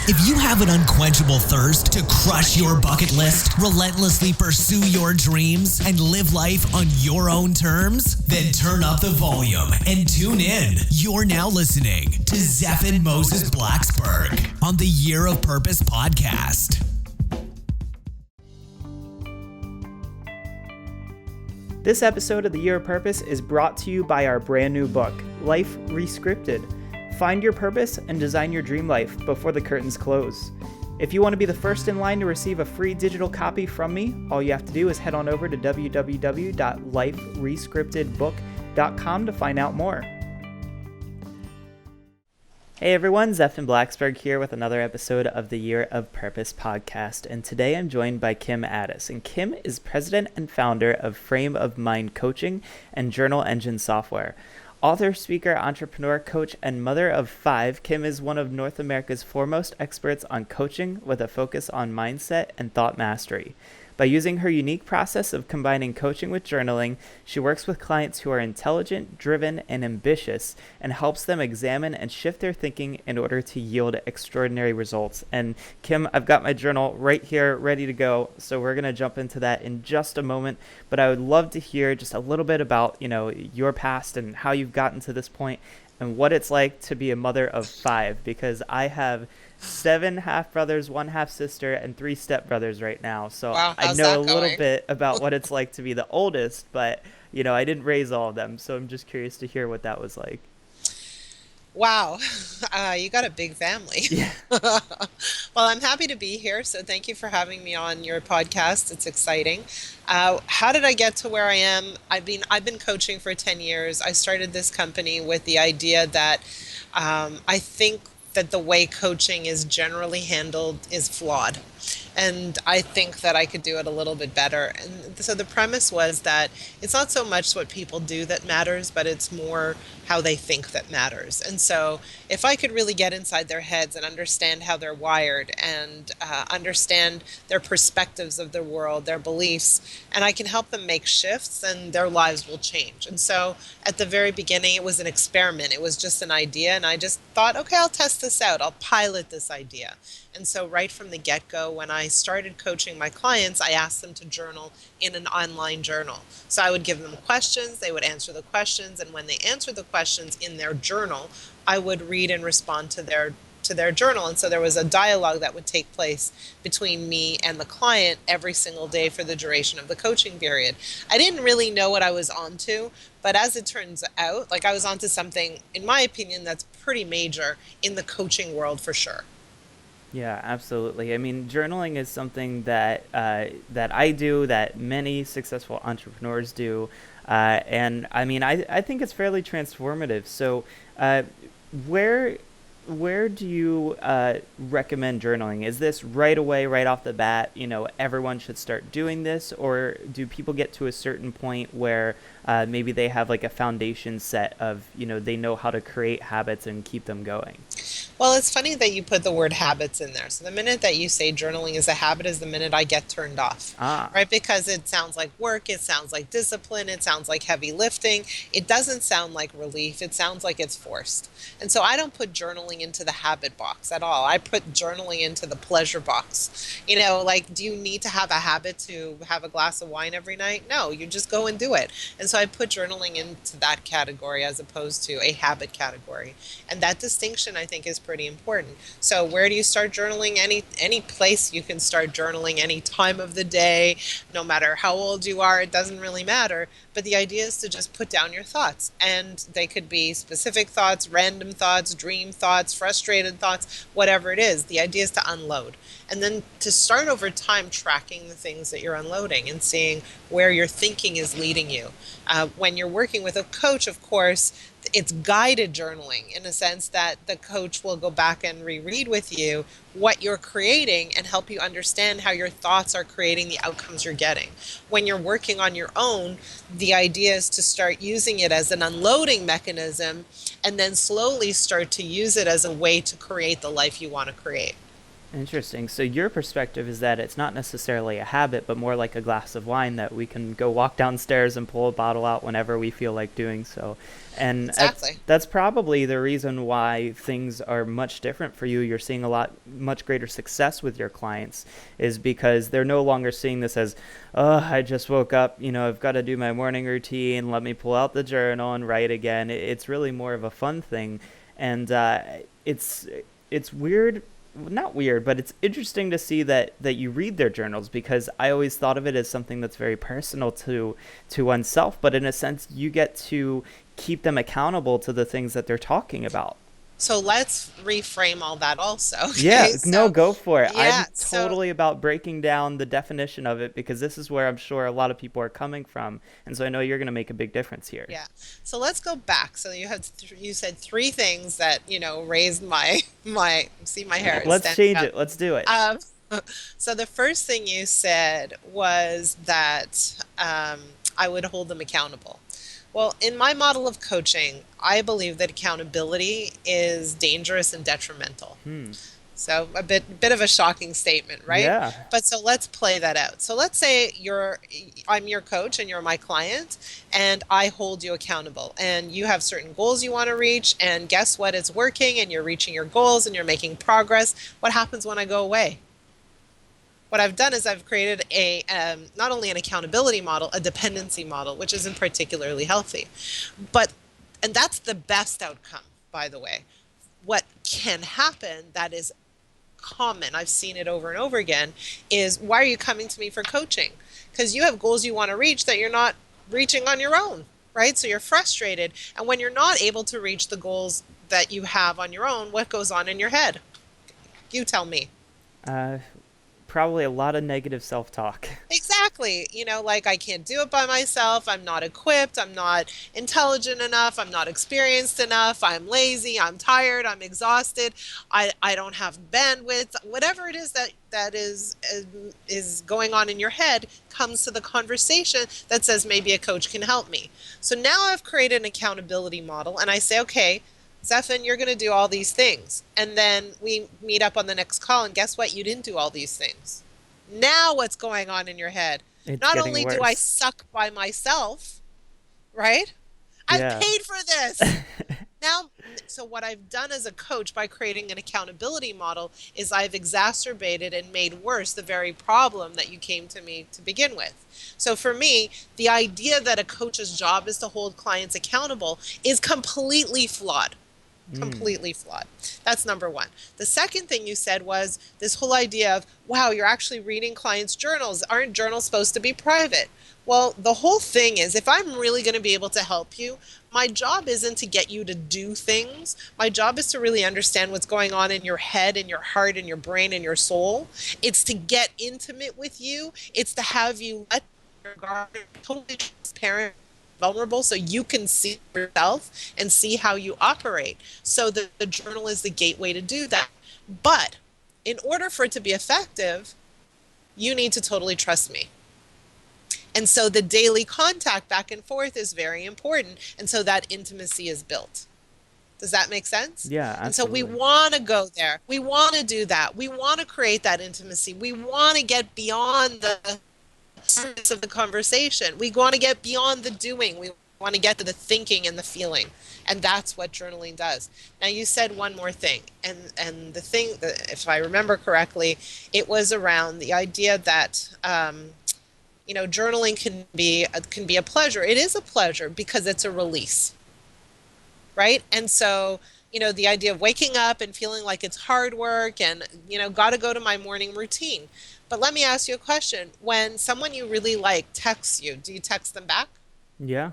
If you have an unquenchable thirst to crush your bucket list, relentlessly pursue your dreams, and live life on your own terms, then turn up the volume and tune in. You're now listening to Zeph and Moses Blacksburg on the Year of Purpose podcast. This episode of the Year of Purpose is brought to you by our brand new book, Life Rescripted. Find your purpose and design your dream life before the curtains close. If you want to be the first in line to receive a free digital copy from me, all you have to do is head on over to www.liferescriptedbook.com to find out more. Hey everyone, Zeph and Blacksburg here with another episode of the Year of Purpose podcast, and today I'm joined by Kim Ades, and Kim is president and founder of Frame of Mind Coaching and JournalEngine software. Author, speaker, entrepreneur, coach, and mother of 5, Kim is one of North America's foremost experts on coaching with a focus on mindset and thought mastery. By using her unique process of combining coaching with journaling, she works with clients who are intelligent, driven, and ambitious, and helps them examine and shift their thinking in order to yield extraordinary results. And Kim, I've got my journal right here ready to go, so we're going to jump into that in just a moment. But I would love to hear just a little bit about, your past and how you've gotten to this point and what it's like to be a mother of 5, because I have 7 half-brothers, 1 half-sister, and 3 step-brothers right now. So wow, I know a little bit about what it's like to be the oldest, but, I didn't raise all of them. So I'm just curious to hear what that was like. Wow, you got a big family. Yeah. Well, I'm happy to be here. So thank you for having me on your podcast. It's exciting. How did I get to where I am? I've been coaching for 10 years. I started this company with the idea that I think that the way coaching is generally handled is flawed. And I think that I could do it a little bit better. And so the premise was that it's not so much what people do that matters, but it's more how they think that matters. And so if I could really get inside their heads and understand how they're wired and understand their perspectives of the world, their beliefs, and I can help them make shifts, then their lives will change. And so at the very beginning, it was an experiment. It was just an idea. And I just thought, okay, I'll test this out. I'll pilot this idea. And so right from the get-go, when I started coaching my clients, I asked them to journal in an online journal. So I would give them questions, they would answer the questions, and when they answered the questions in their journal, I would read and respond to their journal. And so there was a dialogue that would take place between me and the client every single day for the duration of the coaching period. I didn't really know what I was onto, but as it turns out, I was onto something, in my opinion, that's pretty major in the coaching world for sure. Yeah, absolutely. I mean, journaling is something that I do, that many successful entrepreneurs do, and I mean, I think it's fairly transformative. So, where do you recommend journaling? Is this right away, right off the bat? Everyone should start doing this, or do people get to a certain point where maybe they have a foundation set of they know how to create habits and keep them going? Well, it's funny that you put the word habits in there. So the minute that you say journaling is a habit is the minute I get turned off, right? Because it sounds like work, it sounds like discipline, it sounds like heavy lifting. It doesn't sound like relief. It sounds like it's forced. And so I don't put journaling into the habit box at all. I put journaling into the pleasure box. Do you need to have a habit to have a glass of wine every night? No, you just go and do it. And so I put journaling into that category as opposed to a habit category. And that distinction, I think, is pretty important. So where do you start journaling? Any place you can start journaling, any time of the day, no matter how old you are, it doesn't really matter. But the idea is to just put down your thoughts. And they could be specific thoughts, random thoughts, dream thoughts, frustrated thoughts, whatever it is. The idea is to unload. And then to start over time tracking the things that you're unloading and seeing where your thinking is leading you. When you're working with a coach, of course, it's guided journaling in a sense that the coach will go back and reread with you what you're creating and help you understand how your thoughts are creating the outcomes you're getting. When you're working on your own, the idea is to start using it as an unloading mechanism and then slowly start to use it as a way to create the life you want to create. Interesting. So your perspective is that it's not necessarily a habit, but more like a glass of wine that we can go walk downstairs and pull a bottle out whenever we feel like doing so. And Exactly. that's probably the reason why things are much different for you. You're seeing a lot much greater success with your clients is because they're no longer seeing this as, oh, I just woke up, I've got to do my morning routine. Let me pull out the journal and write again. It's really more of a fun thing, and it's it's weird, not weird, but it's interesting to see that you read their journals, because I always thought of it as something that's very personal to oneself, but in a sense you get to keep them accountable to the things that they're talking about. So let's reframe all that also. Yeah, Okay. no, So, go for it. I'm yeah. So, totally about breaking down the definition of it, because this is where I'm sure a lot of people are coming from, and so I know you're going to make a big difference here. yeah. So let's go back. So you said three things that, raised see my hair is Let's standing change up. it. Let's do it. Um, so the first thing you said was that I would hold them accountable. Well, in my model of coaching, I believe that accountability is dangerous and detrimental. Hmm. So a bit of a shocking statement, right? Yeah. But so let's play that out. So let's say I'm your coach and you're my client, and I hold you accountable, and you have certain goals you want to reach, and guess what? It's working and you're reaching your goals and you're making progress. What happens when I go away? What I've done is I've created a not only an accountability model, a dependency model, which isn't particularly healthy. But and that's the best outcome, by the way. What can happen that is common, I've seen it over and over again, is why are you coming to me for coaching? Because you have goals you want to reach that you're not reaching on your own, right? So you're frustrated. And when you're not able to reach the goals that you have on your own, what goes on in your head? You tell me. Uh, Probably a lot of negative self-talk. Exactly. Like I can't do it by myself. I'm not equipped. I'm not intelligent enough. I'm not experienced enough. I'm lazy. I'm tired. I'm exhausted. I don't have bandwidth. Whatever it is that is going on in your head comes to the conversation that says maybe a coach can help me. So now I've created an accountability model, and I say, okay, Zephan, you're going to do all these things. And then we meet up on the next call, and guess what? You didn't do all these things. Now what's going on in your head? It's Not getting only do I worse. suck by myself, right? I've Yeah. paid for this. Now, so what I've done as a coach by creating an accountability model is I've exacerbated and made worse the very problem that you came to me to begin with. So for me, the idea that a coach's job is to hold clients accountable is completely flawed. Mm. Completely flawed. That's number one. The second thing you said was this whole idea of, wow, you're actually reading clients' journals. Aren't journals supposed to be private? Well, the whole thing is, if I'm really going to be able to help you, my job isn't to get you to do things. My job is to really understand what's going on in your head and your heart and your brain and your soul. It's to get intimate with you. It's to have you let your guard totally transparent, vulnerable, so you can see yourself and see how you operate. So the journal is the gateway to do that. But in order for it to be effective, you need to totally trust me. And so the daily contact back and forth is very important. And so that intimacy is built. Does that make sense? Yeah, And so we absolutely. want to go there. We want to do that. We want to create that intimacy. We want to get beyond the surface of the conversation. We want to get beyond the doing. We want to get to the thinking and the feeling. And that's what journaling does. Now you said one more thing. And the thing, if I remember correctly, it was around the idea that journaling can be a pleasure. It is a pleasure because it's a release, right? And so, the idea of waking up and feeling like it's hard work and, got to go to my morning routine. But let me ask you a question. When someone you really like texts you, do you text them back? Yeah.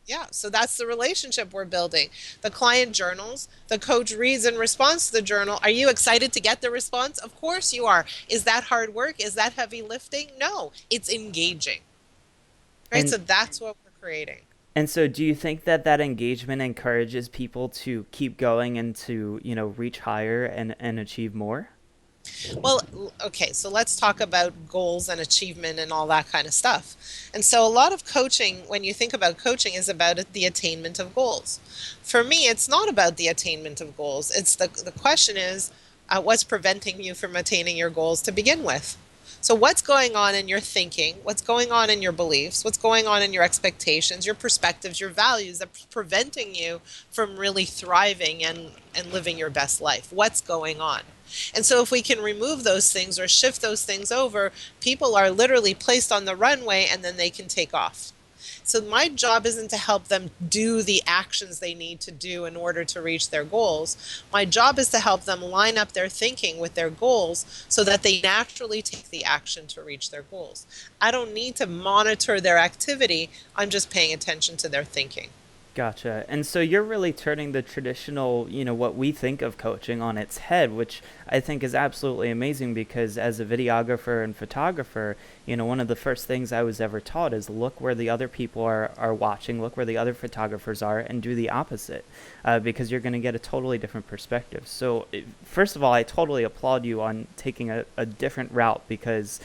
Yeah, so that's the relationship we're building. The client journals, the coach reads in response to the journal. Are you excited to get the response? Of course you are. Is that hard work? Is that heavy lifting? No, it's engaging. Right? And So that's what we're creating. and so do you think that engagement encourages people to keep going and to, reach higher and achieve more? Well, okay, so let's talk about goals and achievement and all that kind of stuff. And so a lot of coaching, when you think about coaching, is about the attainment of goals. For me, it's not about the attainment of goals. The question is, what's preventing you from attaining your goals to begin with? So what's going on in your thinking? What's going on in your beliefs? What's going on in your expectations, your perspectives, your values that's preventing you from really thriving and living your best life? What's going on? And so if we can remove those things or shift those things over, people are literally placed on the runway and then they can take off. So my job isn't to help them do the actions they need to do in order to reach their goals. My job is to help them line up their thinking with their goals so that they naturally take the action to reach their goals. I don't need to monitor their activity. I'm just paying attention to their thinking. Gotcha. And so you're really turning the traditional, what we think of coaching on its head, which I think is absolutely amazing because as a videographer and photographer, one of the first things I was ever taught is look where the other people are watching, look where the other photographers are, and do the opposite because you're going to get a totally different perspective. So, first of all, I totally applaud you on taking a different route because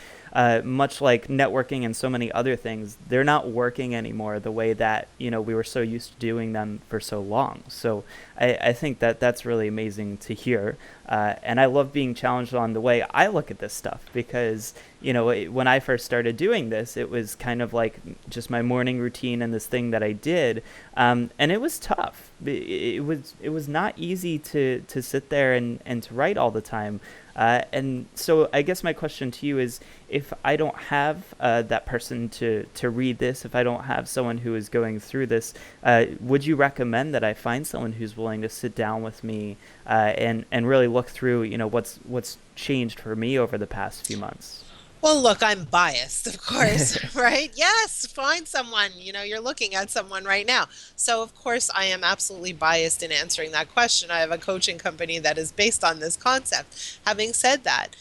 much like networking and so many other things, they're not working anymore the way that we were so used to doing them for so long. So I think that that's really amazing to hear, and I love being challenged on the way I look at this stuff because when I first started doing this, it was kind of like just my morning routine and this thing that I did, and it was tough. It was not easy to sit there and to write all the time. And so I guess my question to you is, if I don't have that person to read this, if I don't have someone who is going through this, would you recommend that I find someone who's willing to sit down with me and really look through, what's changed for me over the past few months? Well, look, I'm biased, of course, right? Yes, find someone. You're looking at someone right now. So, of course, I am absolutely biased in answering that question. I have a coaching company that is based on this concept. Having said that,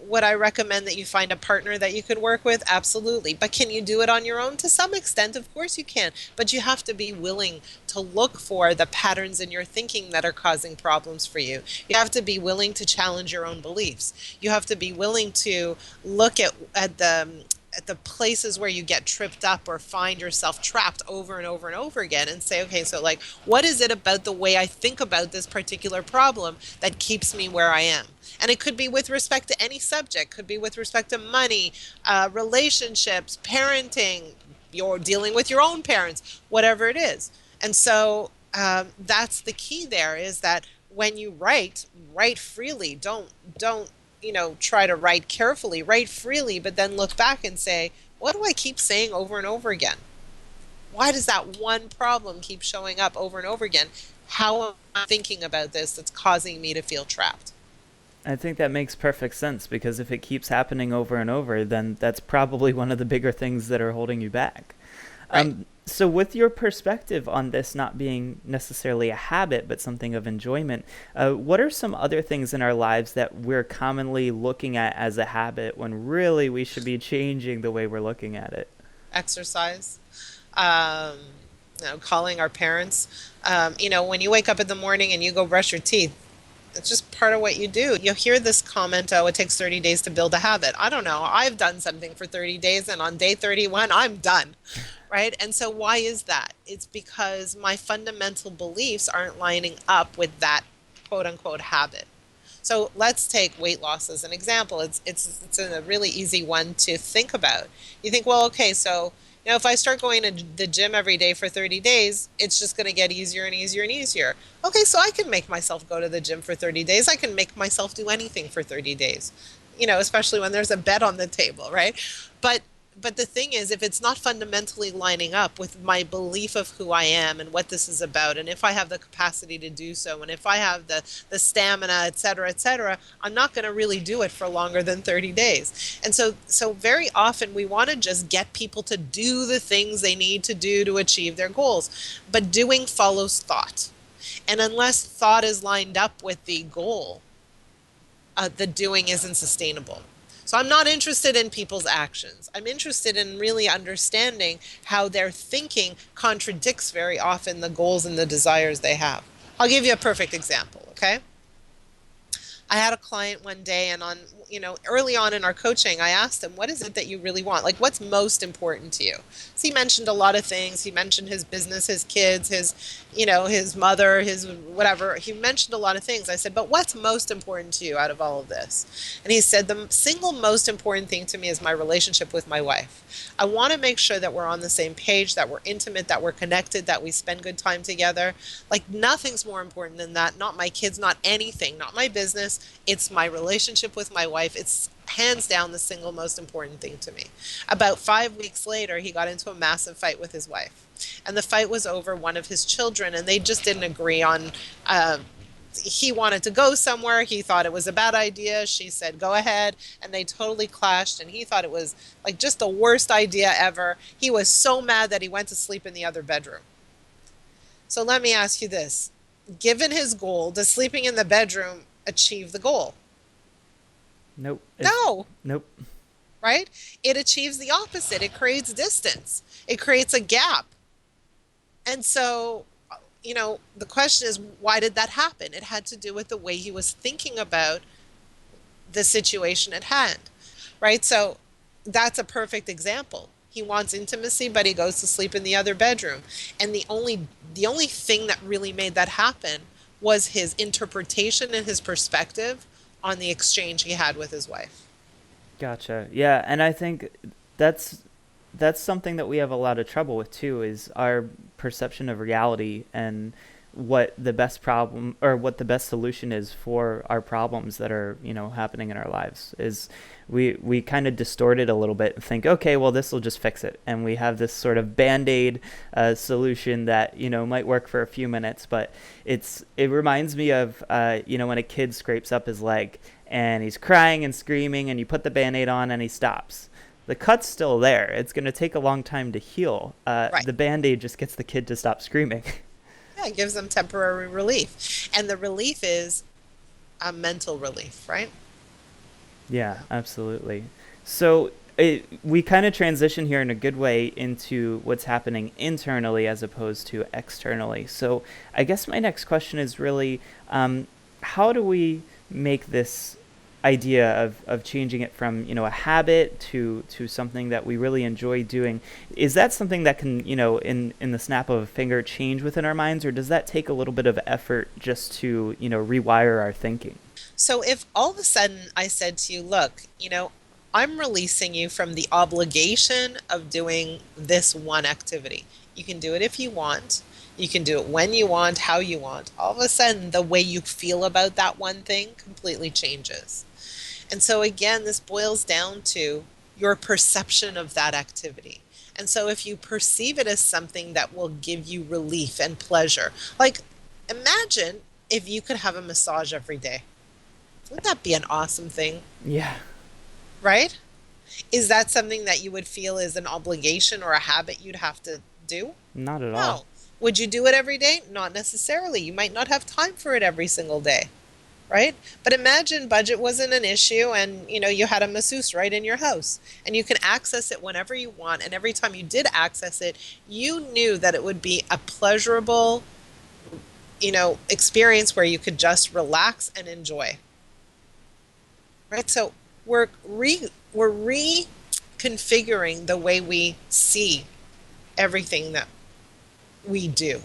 would I recommend that you find a partner that you could work with? Absolutely. But can you do it on your own? To some extent, of course you can. But you have to be willing to look for the patterns in your thinking that are causing problems for you. You have to be willing to challenge your own beliefs. You have to be willing to look at the places where you get tripped up or find yourself trapped over and over and over again and say, okay, so like, what is it about the way I think about this particular problem that keeps me where I am? And it could be with respect to any subject, could be with respect to money, relationships, parenting, you're dealing with your own parents, whatever it is. And so that's the key there, is that when you write freely. Don't try to write carefully, write freely, but then look back and say, what do I keep saying over and over again? Why does that one problem keep showing up over and over again? How am I thinking about this that's causing me to feel trapped? I think that makes perfect sense because if it keeps happening over and over, then that's probably one of the bigger things that are holding you back. Right. So with your perspective on this not being necessarily a habit, but something of enjoyment, what are some other things in our lives that we're commonly looking at as a habit when really we should be changing the way we're looking at it? Exercise, um, calling our parents. When you wake up in the morning and you go brush your teeth, it's just part of what you do. You'll hear this comment, oh, it takes 30 days to build a habit. I don't know. I've done something for 30 days, and on day 31, I'm done. Right? And so why is that? It's because my fundamental beliefs aren't lining up with that quote unquote habit. So let's take weight loss as an example. It's a really easy one to think about. You think, well, okay, so if I start going to the gym every day for 30 days, it's just going to get easier and easier and easier. Okay, so I can make myself go to the gym for 30 days. I can make myself do anything for 30 days. Especially when there's a bet on the table, right? But the thing is, if it's not fundamentally lining up with my belief of who I am and what this is about, and if I have the capacity to do so, and if I have the stamina, et cetera, I'm not going to really do it for longer than 30 days. And so very often we want to just get people to do the things they need to do to achieve their goals. But doing follows thought. And unless thought is lined up with the goal, the doing isn't sustainable. So I'm not interested in people's actions. I'm interested in really understanding how their thinking contradicts very often the goals and the desires they have. I'll give you a perfect example, okay? I had a client one day, and early on in our coaching, I asked him, what is it that you really want? Like, what's most important to you? So he mentioned a lot of things. He mentioned his business, his kids, his mother, his whatever. He mentioned a lot of things. I said, but what's most important to you out of all of this? And he said, the single most important thing to me is my relationship with my wife. I want to make sure that we're on the same page, that we're intimate, that we're connected, that we spend good time together. Like, nothing's more important than that. Not my kids, not anything, not my business. It's my relationship with my wife. It's hands down the single most important thing to me. About 5 weeks later, he got into a massive fight with his wife. And the fight was over one of his children, and they just didn't agree on. He wanted to go somewhere. He thought it was a bad idea. She said, go ahead. And they totally clashed. And he thought it was like just the worst idea ever. He was so mad that he went to sleep in the other bedroom. So let me ask you this. Given his goal, does sleeping in the bedroom achieve the goal? Nope. No, Nope. right? It achieves the opposite. It creates distance. It creates a gap. And so, the question is, why did that happen? It had to do with the way he was thinking about the situation at hand, right? So that's a perfect example. He wants intimacy, but he goes to sleep in the other bedroom. And the only thing that really made that happen was his interpretation and his perspective on the exchange he had with his wife. Gotcha. Yeah, and I think that's that's something that we have a lot of trouble with too, is our perception of reality and what the best problem or what the best solution is for our problems that are, happening in our lives. Is we kind of distort it a little bit and think, okay, well, this will just fix it, and we have this sort of band-aid solution that might work for a few minutes, but it reminds me of when a kid scrapes up his leg and he's crying and screaming, and you put the band-aid on and he stops. The cut's still there. It's going to take a long time to heal. Right. The band-aid just gets the kid to stop screaming. Yeah, it gives them temporary relief. And the relief is a mental relief, right? Yeah, absolutely. So we kind of transition here in a good way into what's happening internally as opposed to externally. So I guess my next question is really, how do we make this idea of changing it from a habit to something that we really enjoy doing? Is that something that can in the snap of a finger change within our minds, or does that take a little bit of effort just to rewire our thinking? So if all of a sudden I said to you, look, I'm releasing you from the obligation of doing this one activity. You can do it if you want. You can do it when you want, how you want. All of a sudden, the way you feel about that one thing completely changes. And so again, this boils down to your perception of that activity. And so if you perceive it as something that will give you relief and pleasure, like imagine if you could have a massage every day. Wouldn't that be an awesome thing, Yeah, right? Is that something that you would feel is an obligation or a habit you'd have to do? not at all. No. Would you do it every day? Not necessarily. You might not have time for it every single day, right? But imagine budget wasn't an issue, and you had a masseuse right in your house, and you can access it whenever you want, and every time you did access it, you knew that it would be a pleasurable, experience where you could just relax and enjoy. Right? So we're reconfiguring the way we see everything that we do.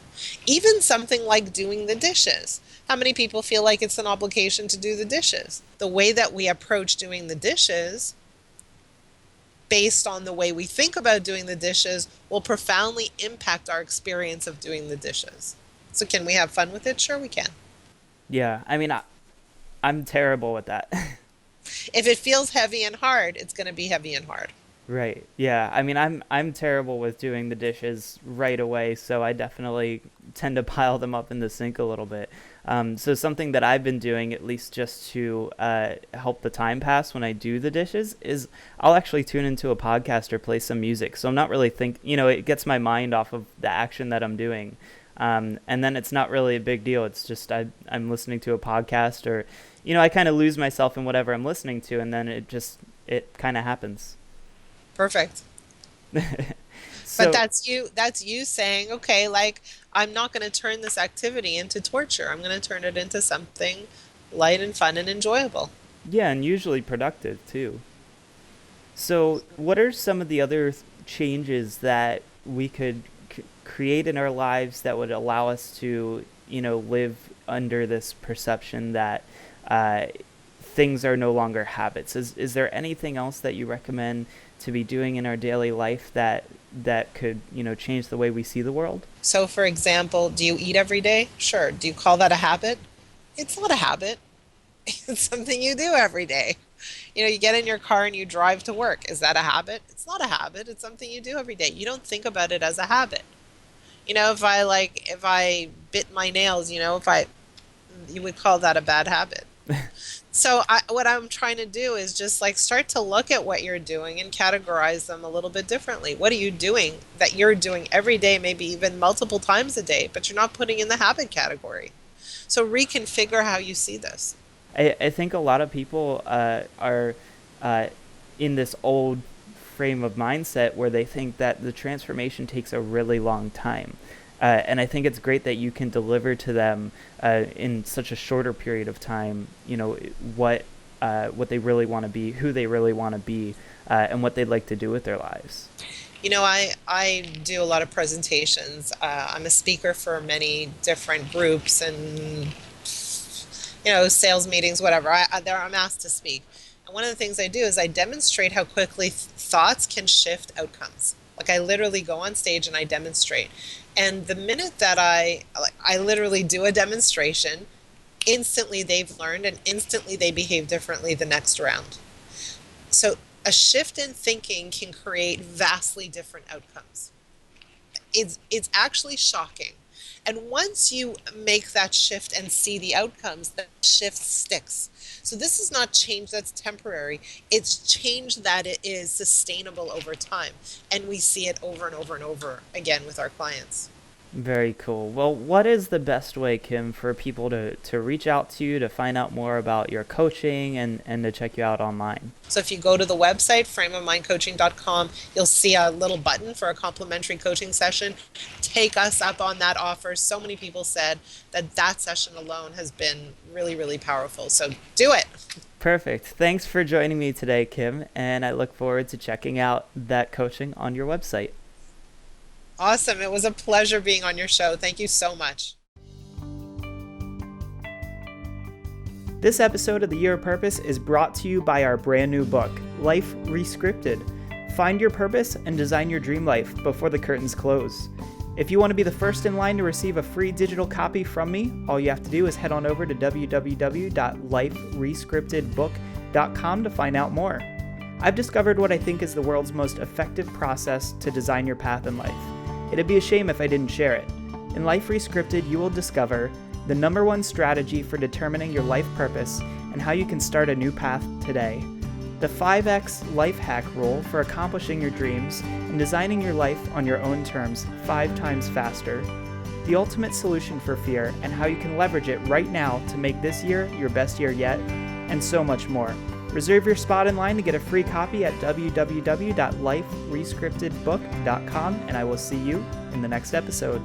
Even something like doing the dishes. How many people feel like it's an obligation to do the dishes? The way that we approach doing the dishes, based on the way we think about doing the dishes, will profoundly impact our experience of doing the dishes. So can we have fun with it? Sure we can. Yeah, I mean, I'm terrible with that. If it feels heavy and hard, it's going to be heavy and hard. Right. Yeah. I mean, I'm terrible with doing the dishes right away, so I definitely tend to pile them up in the sink a little bit. So something that I've been doing, at least just to help the time pass when I do the dishes, is I'll actually tune into a podcast or play some music. So I'm not really it gets my mind off of the action that I'm doing. And then it's not really a big deal. It's just I'm listening to a podcast, or I kind of lose myself in whatever I'm listening to, and then it kind of happens. Perfect. So, But that's you saying, okay, like I'm not going to turn this activity into torture. I'm going to turn it into something light and fun and enjoyable. Yeah, and usually productive too. So, what are some of the other changes that we could create in our lives that would allow us to, live under this perception that uh, things are no longer habits? Is there anything else that you recommend to be doing in our daily life that could, change the way we see the world? So, for example, do you eat every day? Sure. Do you call that a habit? It's not a habit. It's something you do every day. You get in your car and you drive to work. Is that a habit? It's not a habit. It's something you do every day. You don't think about it as a habit. If I bit my nails, you would call that a bad habit. So what I'm trying to do is just start to look at what you're doing and categorize them a little bit differently. What are you doing that you're doing every day, maybe even multiple times a day, but you're not putting in the habit category? So reconfigure how you see this. I think a lot of people are in this old frame of mindset where they think that the transformation takes a really long time. And I think it's great that you can deliver to them in such a shorter period of time, what they really want to be, who they really want to be, and what they'd like to do with their lives. I do a lot of presentations. I'm a speaker for many different groups and sales meetings, whatever. I'm asked to speak. And one of the things I do is I demonstrate how quickly thoughts can shift outcomes. I literally go on stage and I demonstrate. And the minute that I literally do a demonstration, instantly they've learned and instantly they behave differently the next round. So a shift in thinking can create vastly different outcomes. It's actually shocking. And once you make that shift and see the outcomes, that shift sticks. So this is not change that's temporary. It's change that it is sustainable over time. And we see it over and over and over again with our clients. Very cool. Well, what is the best way, Kim, for people to reach out to you, to find out more about your coaching and to check you out online? So if you go to the website, frameofmindcoaching.com, you'll see a little button for a complimentary coaching session. Take us up on that offer. So many people said that session alone has been really, really powerful. So do it. Perfect. Thanks for joining me today, Kim, and I look forward to checking out that coaching on your website. Awesome. It was a pleasure being on your show. Thank you so much. This episode of The Year of Purpose is brought to you by our brand new book, Life Rescripted. Find your purpose and design your dream life before the curtains close. If you want to be the first in line to receive a free digital copy from me, all you have to do is head on over to www.liferescriptedbook.com to find out more. I've discovered what I think is the world's most effective process to design your path in life. It'd be a shame if I didn't share it. In Life Rescripted, you will discover the #1 strategy for determining your life purpose and how you can start a new path today, the 5X life hack rule for accomplishing your dreams and designing your life on your own terms 5 times faster, the ultimate solution for fear and how you can leverage it right now to make this year your best year yet, and so much more. Reserve your spot in line to get a free copy at www.liferescriptedbook.com, and I will see you in the next episode.